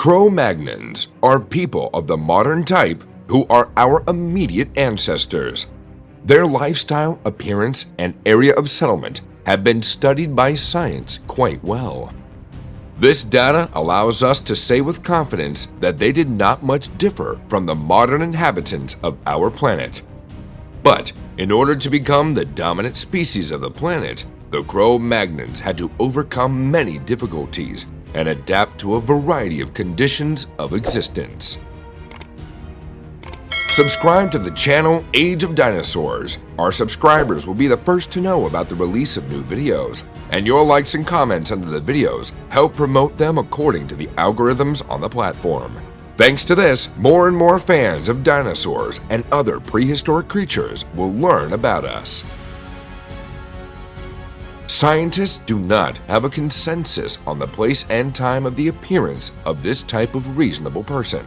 Cro-Magnons are people of the modern type who are our immediate ancestors. Their lifestyle, appearance, and area of settlement have been studied by science quite well. This data allows us to say with confidence that they did not much differ from the modern inhabitants of our planet. But in order to become the dominant species of the planet, the Cro-Magnons had to overcome many difficulties and adapt to a variety of conditions of existence. Subscribe to the channel Age of Dinosaurs. Our subscribers will be the first to know about the release of new videos, and your likes and comments under the videos help promote them according to the algorithms on the platform. Thanks to this, more and more fans of dinosaurs and other prehistoric creatures will learn about us. Scientists do not have a consensus on the place and time of the appearance of this type of reasonable person.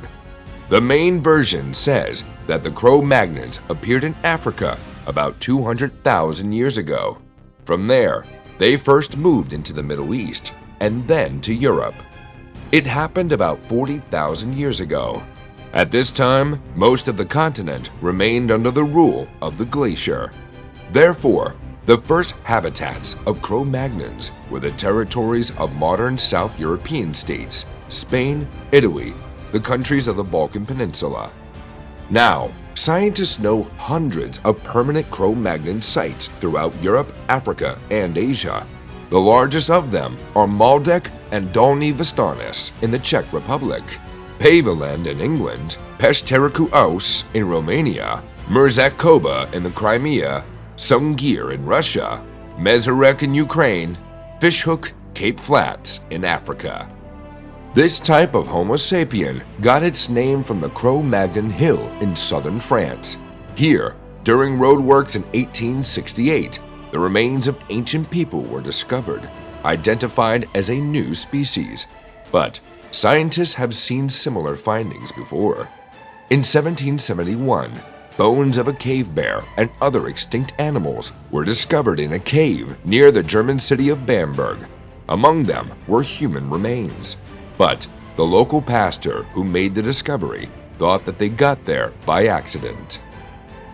The main version says that the Cro-Magnons appeared in Africa about 200,000 years ago. From there, they first moved into the Middle East and then to Europe. It happened about 40,000 years ago. At this time, most of the continent remained under the rule of the glacier. Therefore, the first habitats of Cro-Magnons were the territories of modern South European states, Spain, Italy, the countries of the Balkan Peninsula. Now, scientists know hundreds of permanent Cro-Magnon sites throughout Europe, Africa, and Asia. The largest of them are Maldek and Dolní Věstonice in the Czech Republic, Paveland in England, Pešterikuos in Romania, Mirzakoba in the Crimea, Sungir in Russia, Mezerek in Ukraine, Fishhook, Cape Flats in Africa. This type of Homo sapien got its name from the Cro-Magnon Hill in southern France. Here, during roadworks in 1868, the remains of ancient people were discovered, identified as a new species. But scientists have seen similar findings before. In 1771, bones of a cave bear and other extinct animals were discovered in a cave near the German city of Bamberg. Among them were human remains. But the local pastor who made the discovery thought that they got there by accident.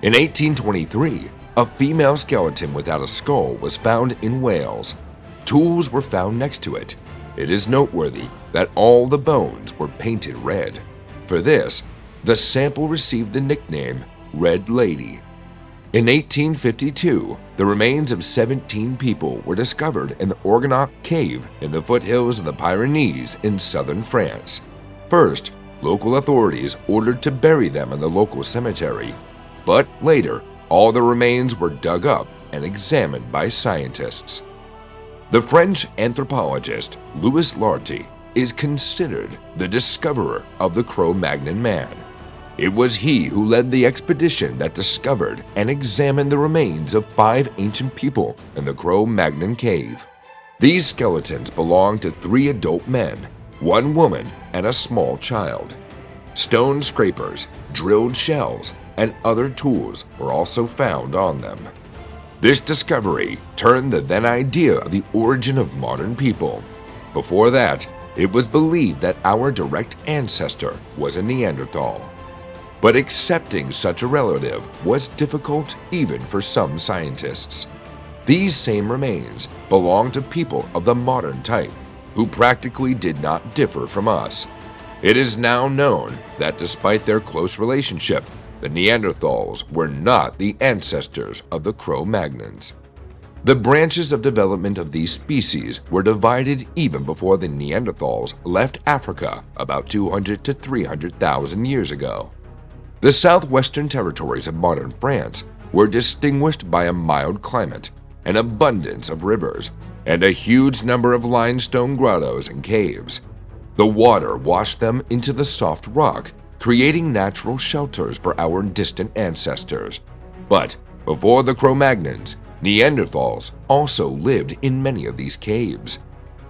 In 1823, a female skeleton without a skull was found in Wales. Tools were found next to it. It is noteworthy that all the bones were painted red. For this, the sample received the nickname Red Lady. In 1852, the remains of 17 people were discovered in the Orgnac cave in the foothills of the Pyrenees in southern France. First, local authorities ordered to bury them in the local cemetery, but later, all the remains were dug up and examined by scientists. The French anthropologist Louis Larty is considered the discoverer of the Cro-Magnon man. It was he who led the expedition that discovered and examined the remains of 5 ancient people in the Cro-Magnon cave. These skeletons belonged to 3 adult men, 1 woman, and a small child. Stone scrapers, drilled shells, and other tools were also found on them. This discovery turned the then idea of the origin of modern people. Before that, it was believed that our direct ancestor was a Neanderthal. But accepting such a relative was difficult even for some scientists. These same remains belong to people of the modern type, who practically did not differ from us. It is now known that despite their close relationship, the Neanderthals were not the ancestors of the Cro-Magnons. The branches of development of these species were divided even before the Neanderthals left Africa about 200 to 300,000 years ago. The southwestern territories of modern France were distinguished by a mild climate, an abundance of rivers, and a huge number of limestone grottos and caves. The water washed them into the soft rock, creating natural shelters for our distant ancestors. But before the Cro-Magnons, Neanderthals also lived in many of these caves.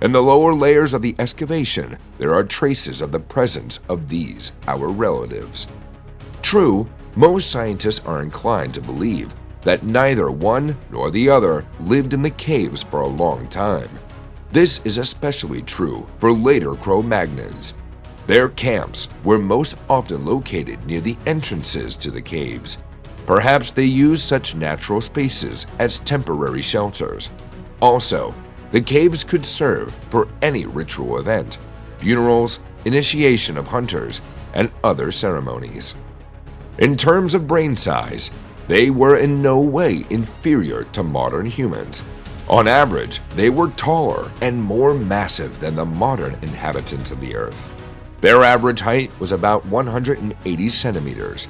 In the lower layers of the excavation, there are traces of the presence of these, our relatives. True, most scientists are inclined to believe that neither one nor the other lived in the caves for a long time. This is especially true for later Cro-Magnons. Their camps were most often located near the entrances to the caves. Perhaps they used such natural spaces as temporary shelters. Also, the caves could serve for any ritual event, funerals, initiation of hunters, and other ceremonies. In terms of brain size, they were in no way inferior to modern humans. On average, they were taller and more massive than the modern inhabitants of the Earth. Their average height was about 180 centimeters.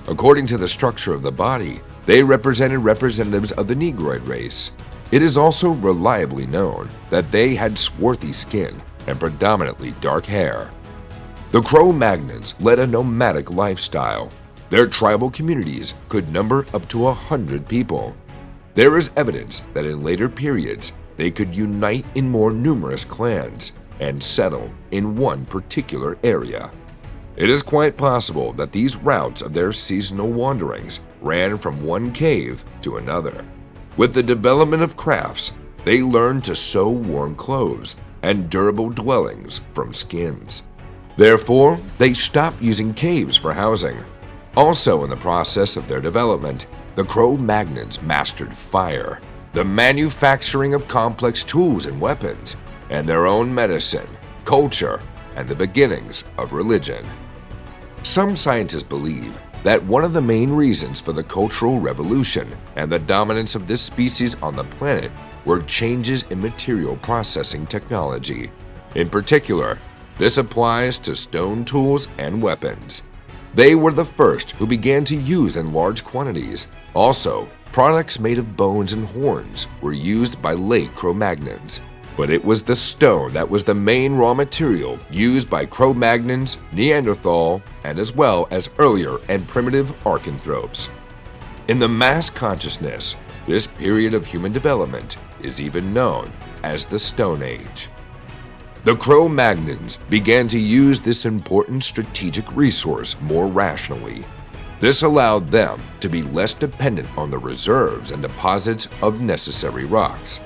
According to the structure of the body, they represented representatives of the Negroid race. It is also reliably known that they had swarthy skin and predominantly dark hair. The Cro-Magnons led a nomadic lifestyle. Their tribal communities could number up to 100 people. There is evidence that in later periods, they could unite in more numerous clans and settle in one particular area. It is quite possible that these routes of their seasonal wanderings ran from one cave to another. With the development of crafts, they learned to sew warm clothes and durable dwellings from skins. Therefore, they stopped using caves for housing. Also in the process of their development, the Cro-Magnons mastered fire, the manufacturing of complex tools and weapons, and their own medicine, culture, and the beginnings of religion. Some scientists believe that one of the main reasons for the Cultural Revolution and the dominance of this species on the planet were changes in material processing technology. In particular, this applies to stone tools and weapons. They were the first who began to use in large quantities. Also, products made of bones and horns were used by late Cro-Magnons. But it was the stone that was the main raw material used by Cro-Magnons, Neanderthal, and as well as earlier and primitive Archanthropes. In the mass consciousness, this period of human development is even known as the Stone Age. The Cro-Magnons began to use this important strategic resource more rationally. This allowed them to be less dependent on the reserves and deposits of necessary rocks.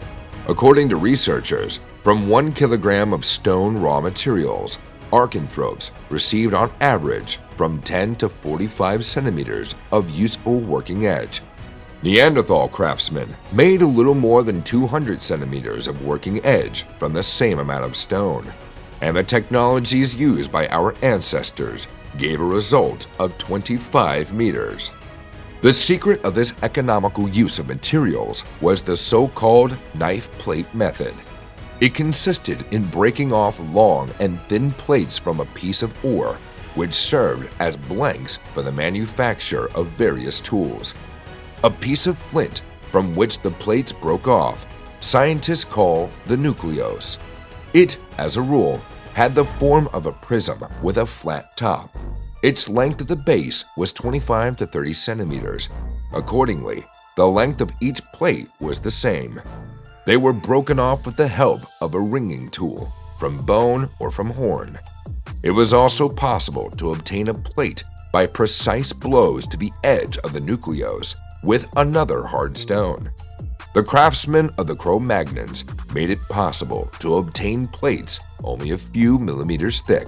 According to researchers, from 1 kilogram of stone raw materials, Archanthropes received on average from 10 to 45 centimeters of useful working edge. Neanderthal craftsmen made a little more than 200 centimeters of working edge from the same amount of stone, and the technologies used by our ancestors gave a result of 25 meters. The secret of this economical use of materials was the so-called knife plate method. It consisted in breaking off long and thin plates from a piece of ore, which served as blanks for the manufacture of various tools. A piece of flint from which the plates broke off, scientists call the nucleus. It, as a rule, had the form of a prism with a flat top. Its length at the base was 25 to 30 centimeters. Accordingly, the length of each plate was the same. They were broken off with the help of a ringing tool, from bone or from horn. It was also possible to obtain a plate by precise blows to the edge of the nucleus with another hard stone. The craftsmen of the Cro-Magnons made it possible to obtain plates only a few millimeters thick.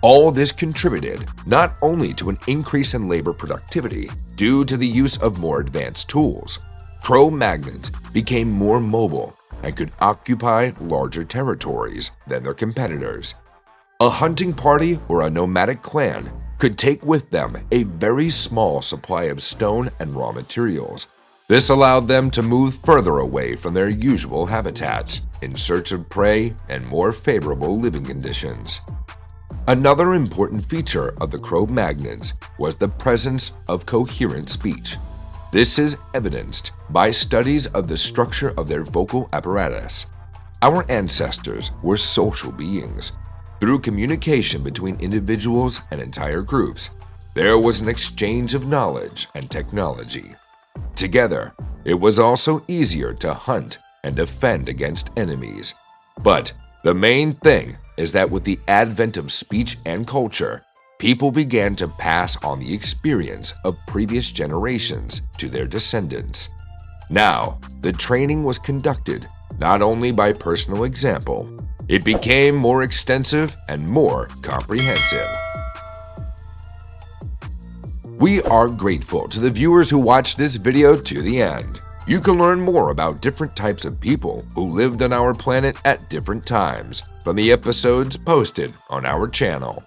All this contributed not only to an increase in labor productivity due to the use of more advanced tools. Cro-Magnons became more mobile and could occupy larger territories than their competitors. A hunting party or a nomadic clan could take with them a very small supply of stone and raw materials. This allowed them to move further away from their usual habitats in search of prey and more favorable living conditions. Another important feature of the Cro-Magnons was the presence of coherent speech. This is evidenced by studies of the structure of their vocal apparatus. Our ancestors were social beings. Through communication between individuals and entire groups, there was an exchange of knowledge and technology. Together, it was also easier to hunt and defend against enemies. But the main thing is that with the advent of speech and culture, people began to pass on the experience of previous generations to their descendants. Now, the training was conducted not only by personal example, It became more extensive and more comprehensive. We are grateful to the viewers who watched this video to the end. You can learn more about different types of people who lived on our planet at different times from the episodes posted on our channel.